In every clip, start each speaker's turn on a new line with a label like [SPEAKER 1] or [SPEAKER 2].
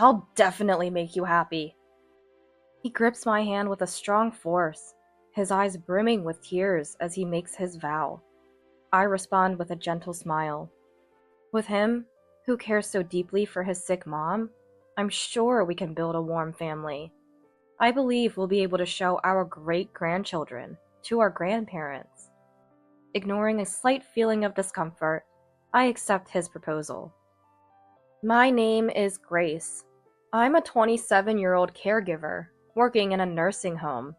[SPEAKER 1] I'll definitely make you happy. He grips my hand with a strong force, his eyes brimming with tears as he makes his vow. I respond with a gentle smile. With him, who cares so deeply for his sick mom, I'm sure we can build a warm family. I believe we'll be able to show our great-grandchildren to our grandparents. Ignoring a slight feeling of discomfort, I accept his proposal. My name is Grace. I'm a 27-year-old caregiver working in a nursing home.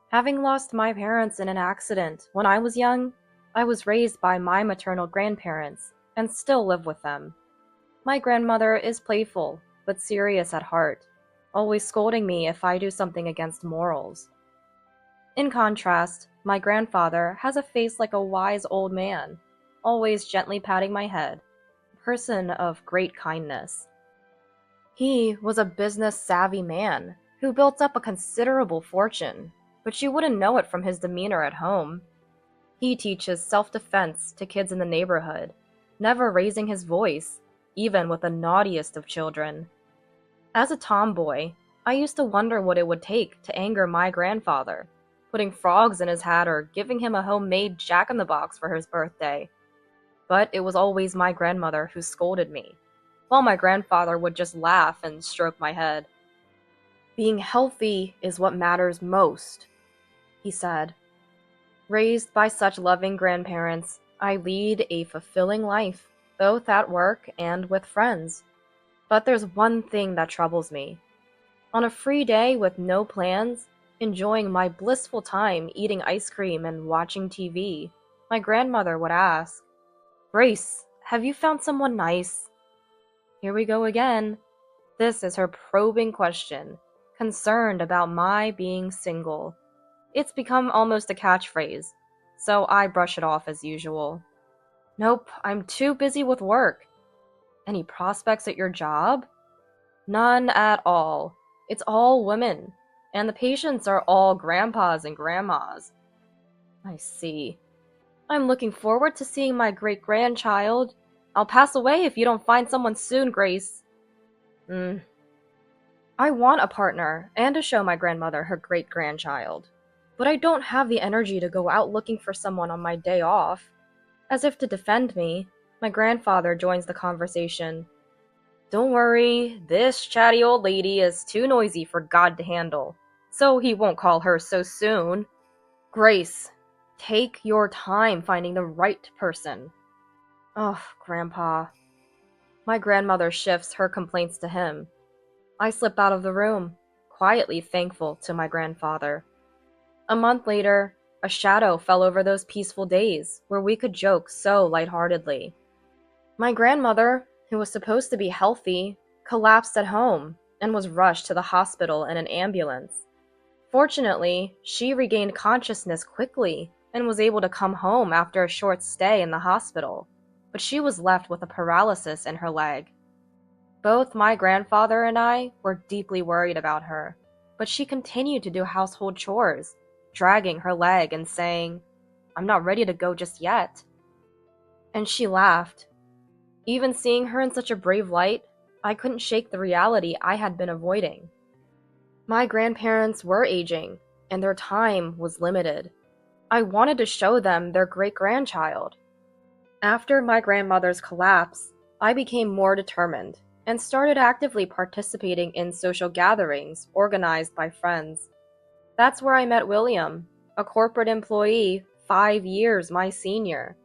[SPEAKER 1] Having lost my parents in an accident when I was young, I was raised by my maternal grandparents and still live with them. My grandmother is playful but serious at heart, always scolding me if I do something against morals. In contrast, my grandfather has a face like a wise old man, always gently patting my head, a person of great kindness. He was a business-savvy man who built up a considerable fortune, but you wouldn't know it from his demeanor at home. He teaches self-defense to kids in the neighborhood, never raising his voice, even with the naughtiest of children. As a tomboy, I used to wonder what it would take to anger my grandfather, putting frogs in his hat or giving him a homemade jack-in-the-box for his birthday. But it was always my grandmother who scolded me, while my grandfather would just laugh and stroke my head. Being healthy is what matters most, he said. Raised by such loving grandparents, I lead a fulfilling life, both at work and with friends. But there's one thing that troubles me. On a free day with no plans, enjoying my blissful time eating ice cream and watching TV, my grandmother would ask, "Grace, have you found someone nice?" Here we go again. This is her probing question, concerned about my being single. It's become almost a catchphrase, so I brush it off as usual. Nope, I'm too busy with work. Any prospects at your job? None at all. It's all women, and the patients are all grandpas and grandmas. I see. I'm looking forward to seeing my great-grandchild. I'll pass away if you don't find someone soon, Grace. I want a partner and to show my grandmother her great-grandchild, but I don't have the energy to go out looking for someone on my day off. As if to defend me, my grandfather joins the conversation. Don't worry, this chatty old lady is too noisy for God to handle, so he won't call her so soon. Grace, take your time finding the right person. Oh, Grandpa. My grandmother shifts her complaints to him. I slip out of the room, quietly thankful to my grandfather. A month later, a shadow fell over those peaceful days where we could joke so lightheartedly. My grandmother, who was supposed to be healthy, collapsed at home and was rushed to the hospital in an ambulance. Fortunately, she regained consciousness quickly and was able to come home after a short stay in the hospital, but she was left with a paralysis in her leg. Both my grandfather and I were deeply worried about her, but she continued to do household chores, dragging her leg and saying, "I'm not ready to go just yet." And she laughed. Even seeing her in such a brave light, I couldn't shake the reality I had been avoiding. My grandparents were aging, and their time was limited. I wanted to show them their great-grandchild. After my grandmother's collapse, I became more determined and started actively participating in social gatherings organized by friends. That's where I met William, a corporate employee 5 years my senior.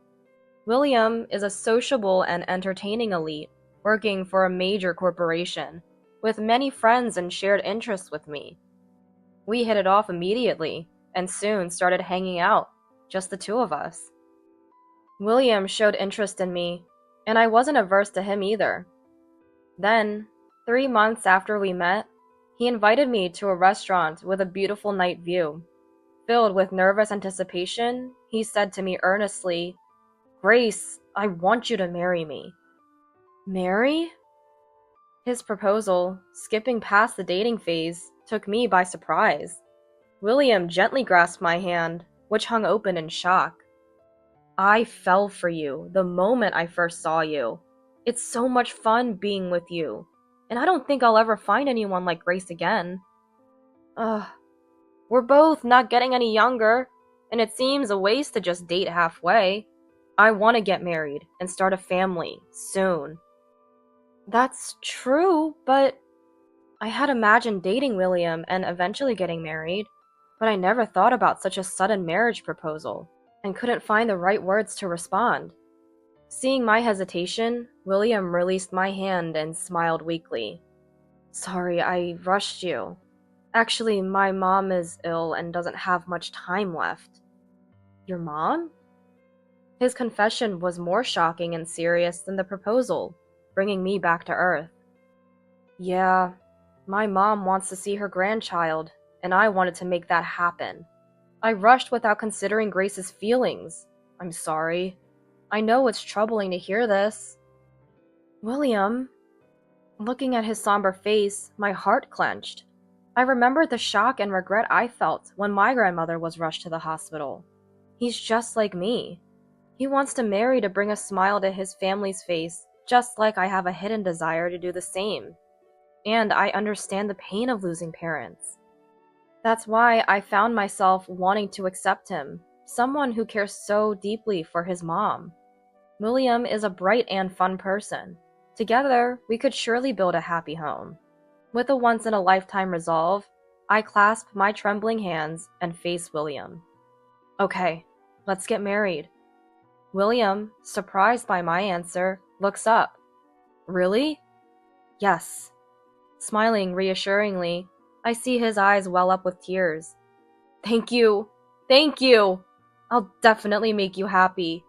[SPEAKER 1] William is a sociable and entertaining elite working for a major corporation, with many friends and shared interests with me. We hit it off immediately, and soon started hanging out, just the two of us. William showed interest in me, and I wasn't averse to him either. Then, 3 months after we met, he invited me to a restaurant with a beautiful night view. Filled with nervous anticipation, he said to me earnestly, "Grace, I want you to marry me." Marry? His proposal, skipping past the dating phase, took me by surprise. William gently grasped my hand, which hung open in shock. "I fell for you the moment I first saw you. It's so much fun being with you. and I don't think I'll ever find anyone like Grace again. Ugh. We're both not getting any younger, and it seems a waste to just date halfway. I want to get married and start a family soon. That's true, but I had imagined dating William and eventually getting married, but I never thought about such a sudden marriage proposal and couldn't find the right words to respond. Seeing my hesitation, William released my hand and smiled weakly. Sorry, I rushed you. Actually, my mom is ill and doesn't have much time left. Your mom? His confession was more shocking and serious than the proposal, bringing me back to earth. Yeah, my mom wants to see her grandchild, and I wanted to make that happen. I rushed without considering Grace's feelings. I'm sorry. I know it's troubling to hear this. William. Looking at his somber face, my heart clenched. I remembered the shock and regret I felt when my grandmother was rushed to the hospital. He's just like me. He wants to marry to bring a smile to his family's face, just like I have a hidden desire to do the same. And I understand the pain of losing parents. That's why I found myself wanting to accept him, someone who cares so deeply for his mom. William is a bright and fun person. Together, we could surely build a happy home. With a once-in-a-lifetime resolve, I clasp my trembling hands and face William. Okay, let's get married. William, surprised by my answer, looks up. Really? Yes. Smiling reassuringly, I see his eyes well up with tears. Thank you! Thank you! I'll definitely make you happy.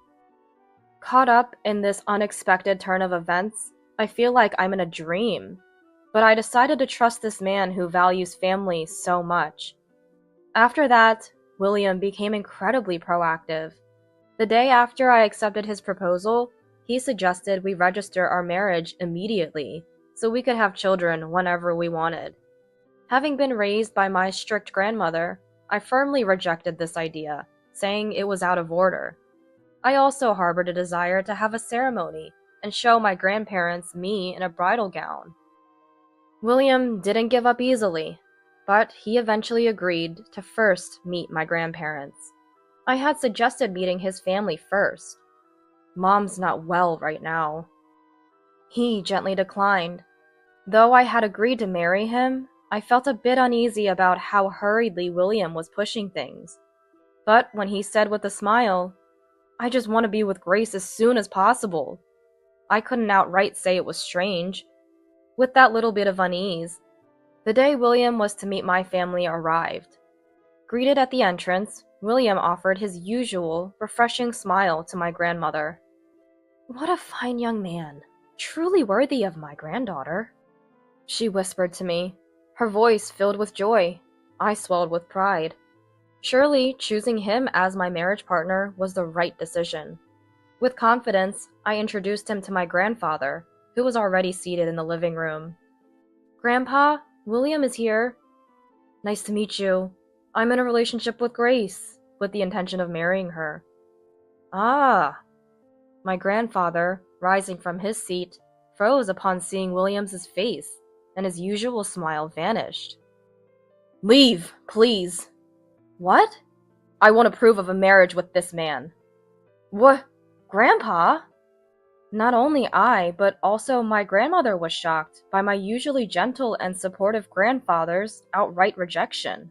[SPEAKER 1] Caught up in this unexpected turn of events, I feel like I'm in a dream. But I decided to trust this man who values family so much. After that, William became incredibly proactive. The day after I accepted his proposal, he suggested we register our marriage immediately so we could have children whenever we wanted. Having been raised by my strict grandmother, I firmly rejected this idea, saying it was out of order. I also harbored a desire to have a ceremony and show my grandparents me in a bridal gown. William didn't give up easily, but he eventually agreed to first meet my grandparents. I had suggested meeting his family first. Mom's not well right now. He gently declined. Though I had agreed to marry him, I felt a bit uneasy about how hurriedly William was pushing things. But when he said with a smile, I just want to be with Grace as soon as possible, I couldn't outright say it was strange. With that little bit of unease, the day William was to meet my family arrived. Greeted at the entrance, William offered his usual, refreshing smile to my grandmother. What a fine young man, truly worthy of my granddaughter, she whispered to me, her voice filled with joy. I swelled with pride. Surely, choosing him as my marriage partner was the right decision. With confidence, I introduced him to my grandfather, who was already seated in the living room. Grandpa, William is here. Nice to meet you. I'm in a relationship with Grace, with the intention of marrying her. Ah. My grandfather, rising from his seat, froze upon seeing William's face, and his usual smile vanished. Leave, please. What? I won't approve of a marriage with this man. What? Grandpa? Not only I, but also my grandmother was shocked by my usually gentle and supportive grandfather's outright rejection.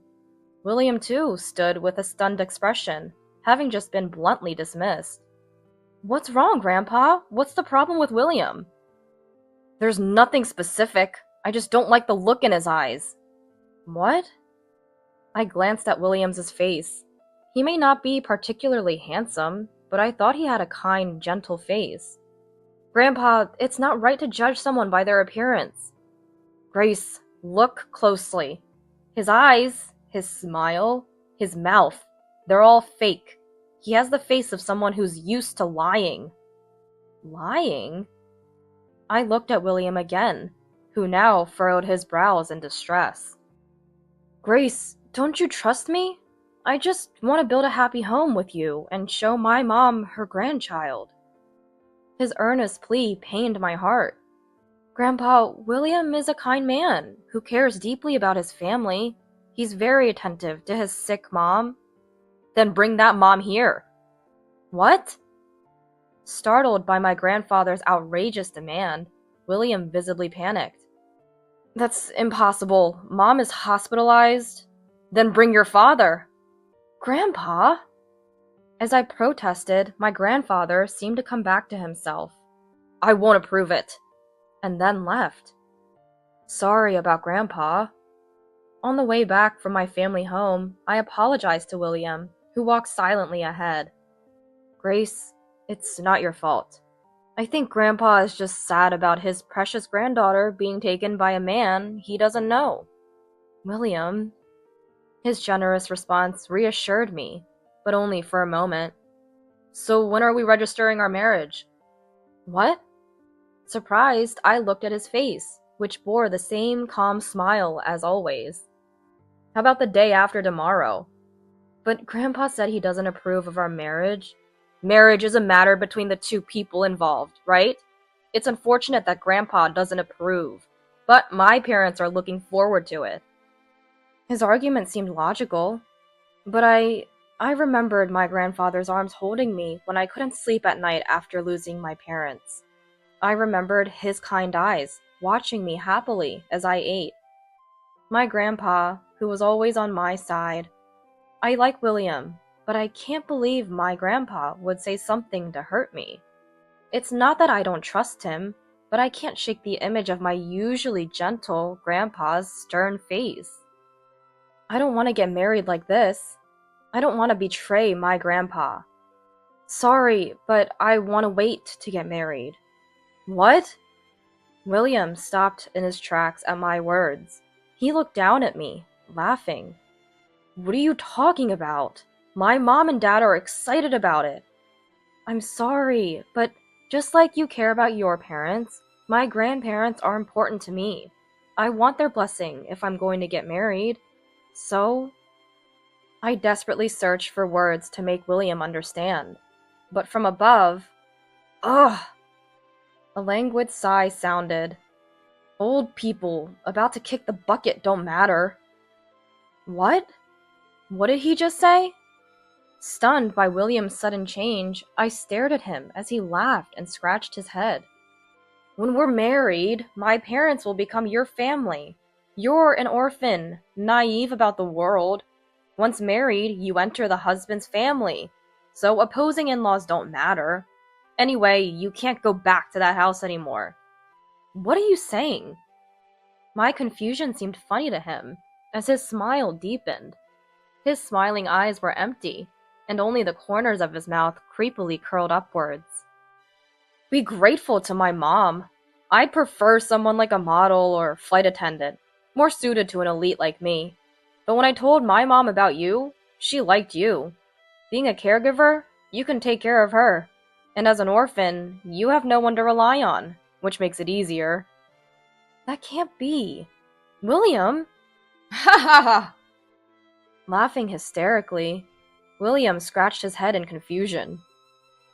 [SPEAKER 1] William, too, stood with a stunned expression, having just been bluntly dismissed. What's wrong, Grandpa? What's the problem with William? There's nothing specific. I just don't like the look in his eyes. What? I glanced at William's face. He may not be particularly handsome, but I thought he had a kind, gentle face. Grandpa, it's not right to judge someone by their appearance. Grace, look closely. His eyes, his smile, his mouth, they're all fake. He has the face of someone who's used to lying. Lying? I looked at William again, who now furrowed his brows in distress. Grace, don't you trust me? I just want to build a happy home with you and show my mom her grandchild. His earnest plea pained my heart. Grandpa, William is a kind man who cares deeply about his family. He's very attentive to his sick mom. Then bring that mom here. What? Startled by my grandfather's outrageous demand, William visibly panicked. That's impossible. Mom is hospitalized. Then bring your father. Grandpa? As I protested, my grandfather seemed to come back to himself. I won't approve it. And then left. Sorry about Grandpa. On the way back from my family home, I apologized to William, who walked silently ahead. Grace, it's not your fault. I think Grandpa is just sad about his precious granddaughter being taken by a man he doesn't know. William. His generous response reassured me, but only for a moment. So when are we registering our marriage? What? Surprised, I looked at his face, which bore the same calm smile as always. How about the day after tomorrow? But Grandpa said he doesn't approve of our marriage. Marriage is a matter between the two people involved, right? It's unfortunate that Grandpa doesn't approve, but my parents are looking forward to it. His argument seemed logical, but I remembered my grandfather's arms holding me when I couldn't sleep at night after losing my parents. I remembered his kind eyes, watching me happily as I ate. My grandpa, who was always on my side. I like William, but I can't believe my grandpa would say something to hurt me. It's not that I don't trust him, but I can't shake the image of my usually gentle grandpa's stern face. I don't want to get married like this. I don't want to betray my grandpa. Sorry, but I want to wait to get married. What? William stopped in his tracks at my words. He looked down at me, laughing. What are you talking about? My mom and dad are excited about it. I'm sorry, but just like you care about your parents, my grandparents are important to me. I want their blessing if I'm going to get married. So? I desperately searched for words to make William understand. But from above, ugh! A languid sigh sounded. Old people about to kick the bucket don't matter. What? What did he just say? Stunned by William's sudden change, I stared at him as he laughed and scratched his head. When we're married, my parents will become your family. You're an orphan, naive about the world. Once married, you enter the husband's family, so opposing in-laws don't matter. Anyway, you can't go back to that house anymore. What are you saying? My confusion seemed funny to him, as his smile deepened. His smiling eyes were empty, and only the corners of his mouth creepily curled upwards. Be grateful to my mom. I'd prefer someone like a model or flight attendant, more suited to an elite like me. But when I told my mom about you, she liked you. Being a caregiver, you can take care of her. And as an orphan, you have no one to rely on, which makes it easier. That can't be. William? Ha ha ha! Laughing hysterically, William scratched his head in confusion.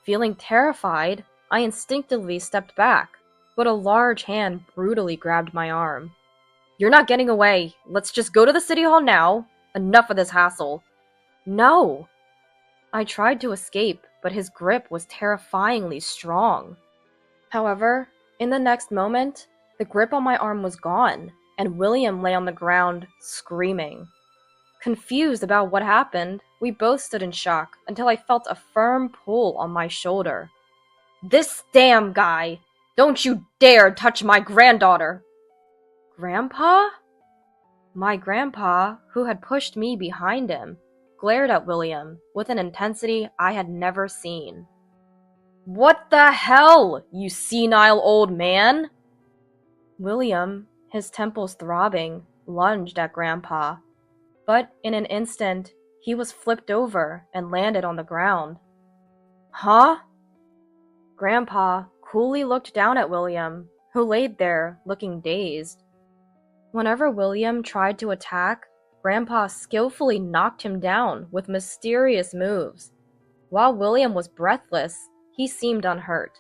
[SPEAKER 1] Feeling terrified, I instinctively stepped back, but a large hand brutally grabbed my arm. You're not getting away. Let's just go to the city hall now. Enough of this hassle. No! I tried to escape, but his grip was terrifyingly strong. However, in the next moment, the grip on my arm was gone, and William lay on the ground, screaming. Confused about what happened, we both stood in shock until I felt a firm pull on my shoulder. This damn guy! Don't you dare touch my granddaughter! Grandpa? My grandpa, who had pushed me behind him, glared at William with an intensity I had never seen. What the hell, you senile old man? William, his temples throbbing, lunged at Grandpa, but in an instant, he was flipped over and landed on the ground. Huh? Grandpa coolly looked down at William, who laid there looking dazed. Whenever William tried to attack, Grandpa skillfully knocked him down with mysterious moves. While William was breathless, he seemed unhurt.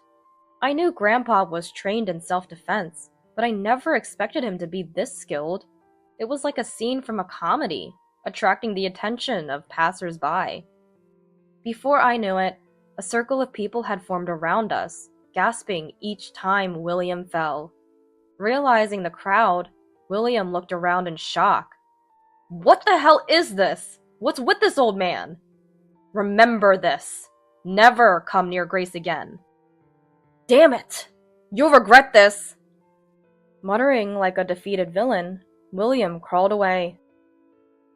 [SPEAKER 1] I knew Grandpa was trained in self-defense, but I never expected him to be this skilled. It was like a scene from a comedy, attracting the attention of passers-by. Before I knew it, a circle of people had formed around us, gasping each time William fell. Realizing the crowd, William looked around in shock. "What the hell is this? What's with this old man? Remember this. Never come near Grace again." "Damn it! You'll regret this!" Muttering like a defeated villain, William crawled away.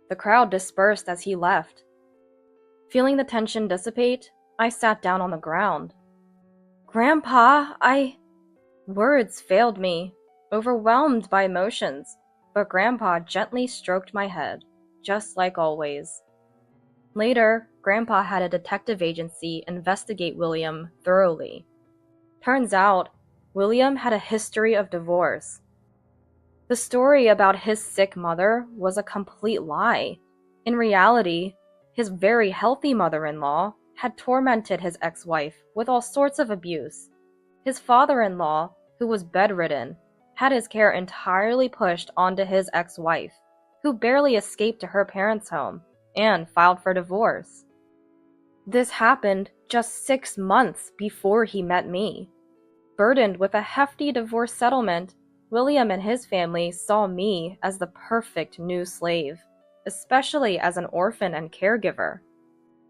[SPEAKER 1] The crowd dispersed as he left. Feeling the tension dissipate, I sat down on the ground. "Grandpa, Words failed me, overwhelmed by emotions, but Grandpa gently stroked my head, just like always. Later, Grandpa had a detective agency investigate William thoroughly. Turns out, William had a history of divorce. The story about his sick mother was a complete lie. In reality, his very healthy mother-in-law had tormented his ex-wife with all sorts of abuse. His father-in-law, who was bedridden, had his care entirely pushed onto his ex-wife, who barely escaped to her parents' home and filed for divorce. This happened just 6 months before he met me. Burdened with a hefty divorce settlement, William and his family saw me as the perfect new slave, especially as an orphan and caregiver.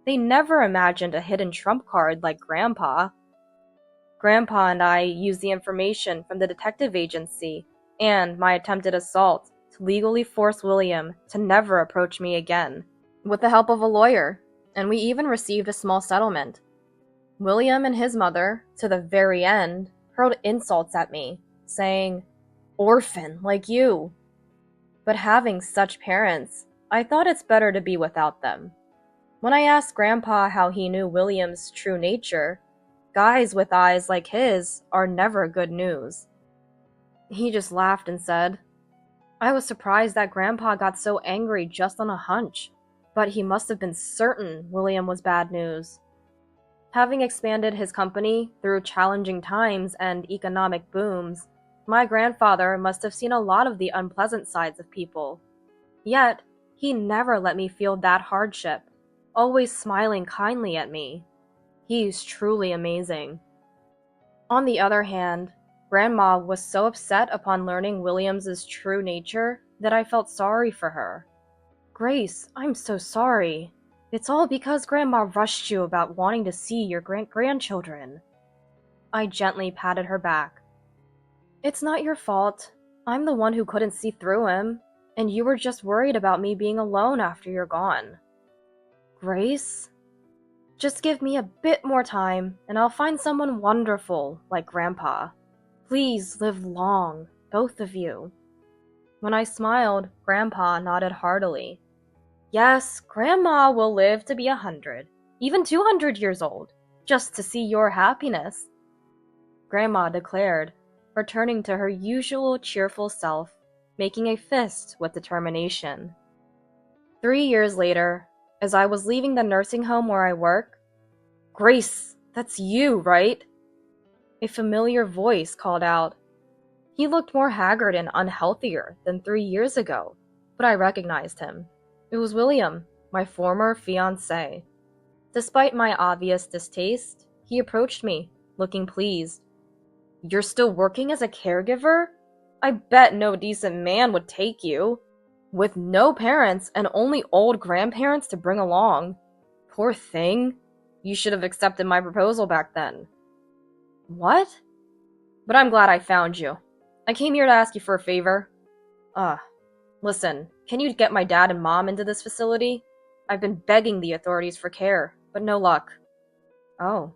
[SPEAKER 1] They never imagined a hidden trump card like Grandpa. Grandpa and I used the information from the detective agency and my attempted assault to legally force William to never approach me again, with the help of a lawyer, and we even received a small settlement. William and his mother, to the very end, hurled insults at me, saying, "Orphan like you." But having such parents, I thought it's better to be without them. When I asked Grandpa how he knew William's true nature, guys with eyes like his are never good news. He just laughed and said, "I was surprised that Grandpa got so angry just on a hunch, but he must have been certain William was bad news." Having expanded his company through challenging times and economic booms, my grandfather must have seen a lot of the unpleasant sides of people. Yet, he never let me feel that hardship, always smiling kindly at me. He's truly amazing. On the other hand, Grandma was so upset upon learning William's true nature that I felt sorry for her. "Grace, I'm so sorry. It's all because Grandma rushed you about wanting to see your grandchildren." I gently patted her back. "It's not your fault. I'm the one who couldn't see through him, and you were just worried about me being alone after you're gone." "Grace? Just give me a bit more time, and I'll find someone wonderful like Grandpa. Please live long, both of you." When I smiled, Grandpa nodded heartily. "Yes, Grandma will live to be 100, even 200 years old, just to see your happiness," Grandma declared, returning to her usual cheerful self, making a fist with determination. 3 years later, as I was leaving the nursing home where I work, "Grace, that's you, right?" A familiar voice called out. He looked more haggard and unhealthier than 3 years ago, but I recognized him. It was William, my former fiancé. Despite my obvious distaste, he approached me, looking pleased. "You're still working as a caregiver? I bet no decent man would take you. With no parents and only old grandparents to bring along. Poor thing. You should have accepted my proposal back then." "What?" "But I'm glad I found you. I came here to ask you for a favor." Listen, can you get my dad and mom into this facility? I've been begging the authorities for care, but no luck." "Oh.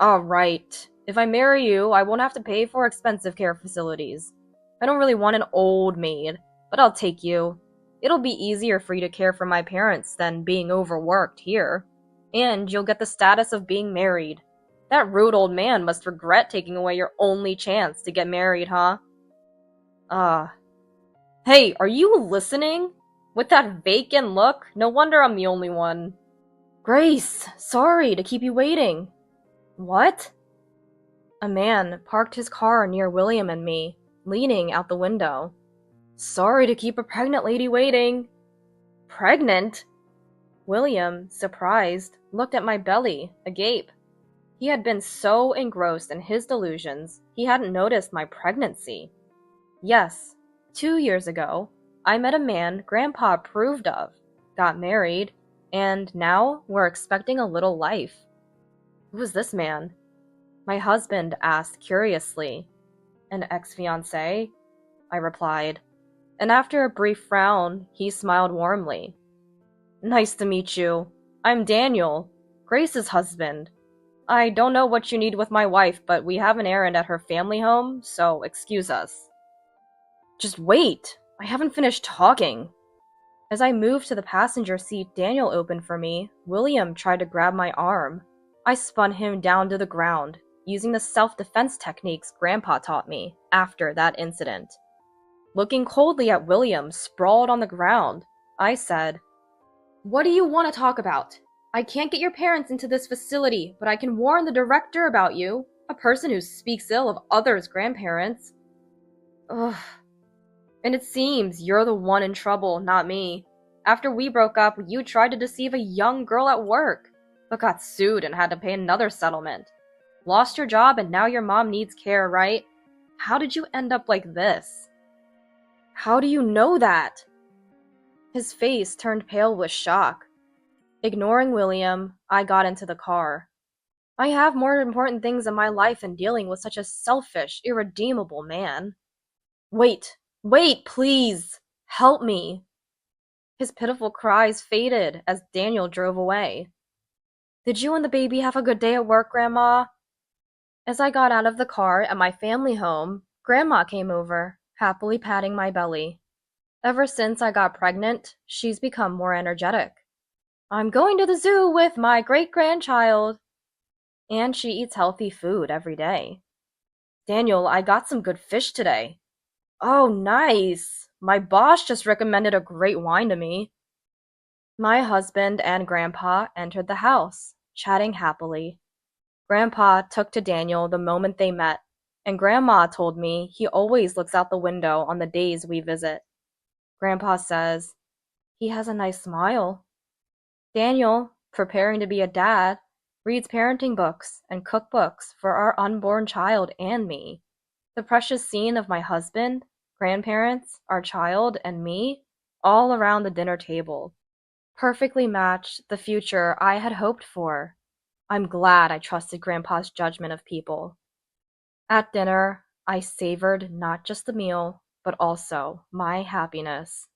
[SPEAKER 1] Alright. If I marry you, I won't have to pay for expensive care facilities. I don't really want an old maid, but I'll take you. It'll be easier for you to care for my parents than being overworked here. And you'll get the status of being married. That rude old man must regret taking away your only chance to get married, huh?" Hey, are you listening? With that vacant look, no wonder I'm the only one. "Grace, sorry to keep you waiting." "What?" A man parked his car near William and me, leaning out the window. "Sorry to keep a pregnant lady waiting." "Pregnant?" William, surprised, looked at my belly, agape. He had been so engrossed in his delusions, he hadn't noticed my pregnancy. Yes, 2 years ago, I met a man Grandpa approved of, got married, and now we're expecting a little life. Who was this man? My husband asked curiously. An ex-fiancé, I replied, and after a brief frown, he smiled warmly. Nice to meet you. I'm Daniel, Grace's husband. I don't know what you need with my wife, but we have an errand at her family home, so excuse us. Just wait! I haven't finished talking. As I moved to the passenger seat Daniel opened for me, William tried to grab my arm. I spun him down to the ground, using the self-defense techniques Grandpa taught me after that incident. Looking coldly at William sprawled on the ground, I said, "What do you want to talk about? I can't get your parents into this facility, but I can warn the director about you, a person who speaks ill of others' grandparents." Ugh. And it seems you're the one in trouble, not me. After we broke up, you tried to deceive a young girl at work, but got sued and had to pay another settlement. Lost your job and now your mom needs care, right? How did you end up like this? How do you know that? His face turned pale with shock. Ignoring William, I got into the car. I have more important things in my life than dealing with such a selfish, irredeemable man. Wait, please! Help me! His pitiful cries faded as Daniel drove away. Did you and the baby have a good day at work, Grandma? As I got out of the car at my family home, Grandma came over, happily patting my belly. Ever since I got pregnant, she's become more energetic. I'm going to the zoo with my great-grandchild. And she eats healthy food every day. Daniel, I got some good fish today. Oh, nice! My boss just recommended a great wine to me. My husband and Grandpa entered the house, chatting happily. Grandpa took to Daniel the moment they met, and Grandma told me he always looks out the window on the days we visit. Grandpa says, "He has a nice smile." Daniel, preparing to be a dad, reads parenting books and cookbooks for our unborn child and me. The precious scene of my husband, grandparents, our child, and me, all around the dinner table, perfectly matched the future I had hoped for. I'm glad I trusted Grandpa's judgment of people. At dinner, I savored not just the meal, but also my happiness.